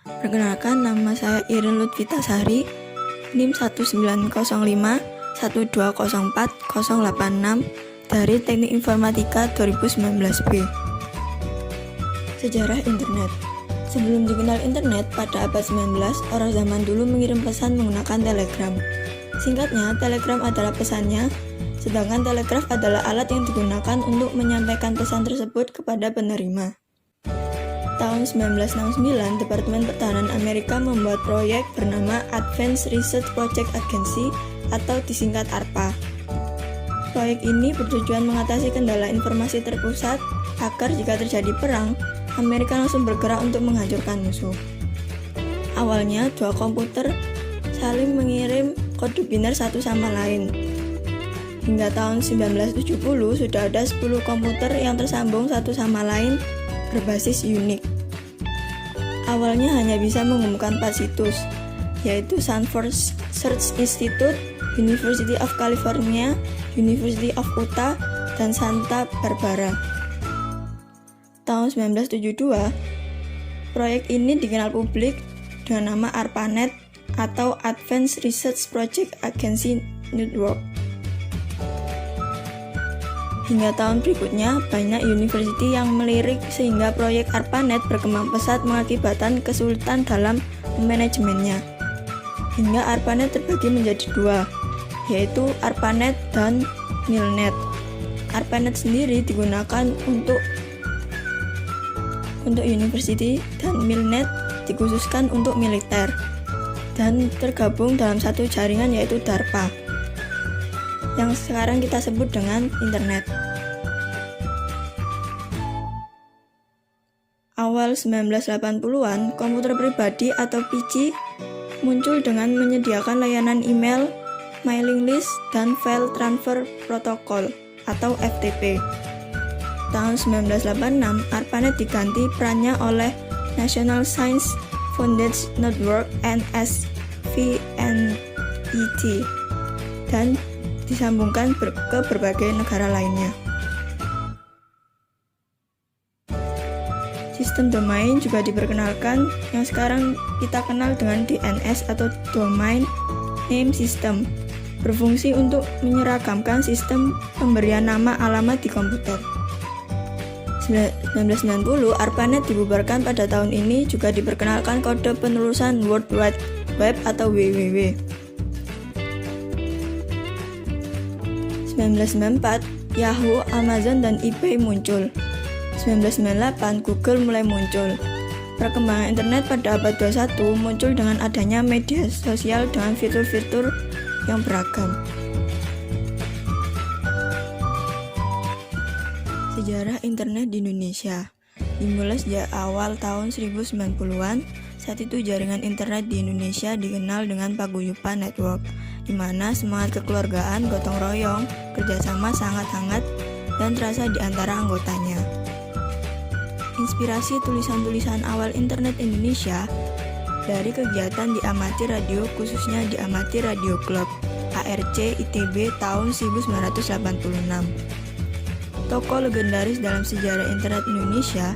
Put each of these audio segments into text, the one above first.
Perkenalkan, nama saya Irin Lutfitasari, NIM 19051204086 dari Teknik Informatika 2019B. Sejarah Internet. Sebelum dikenal internet pada abad 19, orang zaman dulu mengirim pesan menggunakan telegram. Singkatnya, telegram adalah pesannya, sedangkan telegraf adalah alat yang digunakan untuk menyampaikan pesan tersebut kepada penerima. Tahun 1969, Departemen Pertahanan Amerika membuat proyek bernama Advanced Research Project Agency atau disingkat ARPA. Proyek ini bertujuan mengatasi kendala informasi terpusat agar jika terjadi perang, Amerika langsung bergerak untuk menghancurkan musuh. Awalnya, dua komputer saling mengirim kode biner satu sama lain. Hingga tahun 1970 sudah ada 10 komputer yang tersambung satu sama lain berbasis Unix. Awalnya hanya bisa menghubungkan 4 situs, yaitu Stanford Search Institute, University of California, University of Utah, dan Santa Barbara. Tahun 1972, proyek ini dikenal publik dengan nama ARPANET atau Advanced Research Project Agency Network. Hingga tahun berikutnya, banyak university yang melirik sehingga proyek ARPANET berkembang pesat mengakibatkan kesulitan dalam manajemennya. Hingga ARPANET terbagi menjadi dua, yaitu ARPANET dan MILNET. ARPANET sendiri digunakan untuk university dan MILNET dikhususkan untuk militer dan tergabung dalam satu jaringan yaitu DARPA yang sekarang kita sebut dengan internet. Awal 1980-an, komputer pribadi atau PC muncul dengan menyediakan layanan email, mailing list, dan file transfer protocol atau FTP. Tahun 1986, ARPANET diganti perannya oleh National Science Foundation Network NSVNET dan disambungkan ke berbagai negara lainnya. Sistem domain juga diperkenalkan yang sekarang kita kenal dengan DNS atau Domain Name System, berfungsi untuk menyeragamkan sistem pemberian nama alamat di komputer. 1990, ARPANET dibubarkan pada tahun ini, juga diperkenalkan kode penelusuran World Wide Web atau WWW. 1994, Yahoo, Amazon, dan eBay muncul. 1998, Google mulai muncul. Perkembangan internet pada abad 21 muncul dengan adanya media sosial dengan fitur-fitur yang beragam. Sejarah internet di Indonesia dimulai sejak awal tahun 1990-an. Saat itu jaringan internet di Indonesia dikenal dengan paguyuban network, di mana semangat kekeluargaan, gotong royong, kerjasama sangat hangat dan terasa di antara anggotanya. Inspirasi tulisan-tulisan awal internet Indonesia dari kegiatan di Amati Radio, khususnya di Amati Radio Club ARC ITB tahun 1986. Tokoh legendaris dalam sejarah internet Indonesia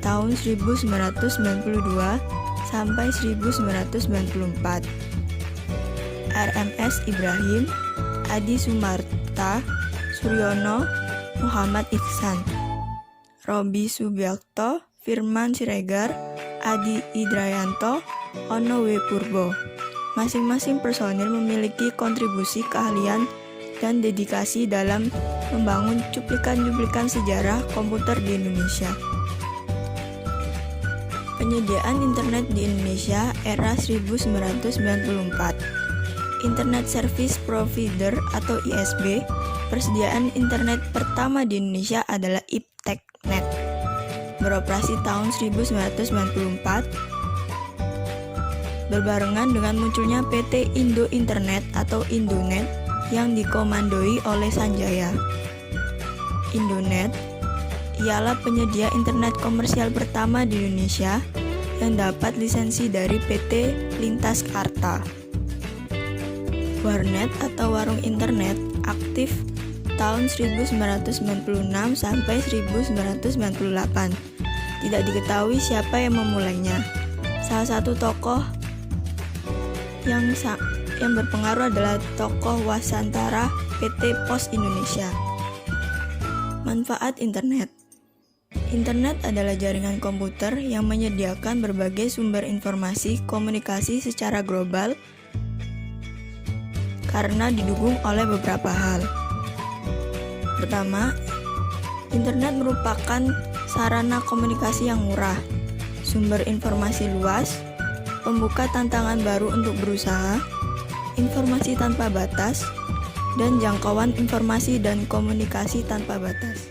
tahun 1992 sampai 1994. RMS Ibrahim, Adi Sumarta, Suryono, Muhammad Ihsan, Robi Subiakto, Firman Siregar, Adi Idrayanto, Ono W. Purbo. Masing-masing personil memiliki kontribusi keahlian dan dedikasi dalam membangun cuplikan-cuplikan sejarah komputer di Indonesia. Penyediaan internet di Indonesia era 1994. Internet Service Provider atau ISP, persediaan internet pertama di Indonesia adalah IPTECnet. Beroperasi tahun 1994, berbarengan dengan munculnya PT Indo Internet atau Indonet yang dikomandoi oleh Sanjaya. Indonet ialah penyedia internet komersial pertama di Indonesia yang dapat lisensi dari PT Lintas Karta. Warnet atau warung internet aktif tahun 1996 sampai 1998. Tidak diketahui siapa yang memulainya. Salah Salah satu tokoh yang berpengaruh adalah tokoh Wasantara PT Pos Indonesia. Manfaat internet. Internet adalah jaringan komputer yang menyediakan berbagai sumber informasi komunikasi secara global karena didukung oleh beberapa hal. Pertama, internet merupakan sarana komunikasi yang murah, sumber informasi luas, pembuka tantangan baru untuk berusaha, informasi tanpa batas, dan jangkauan informasi dan komunikasi tanpa batas.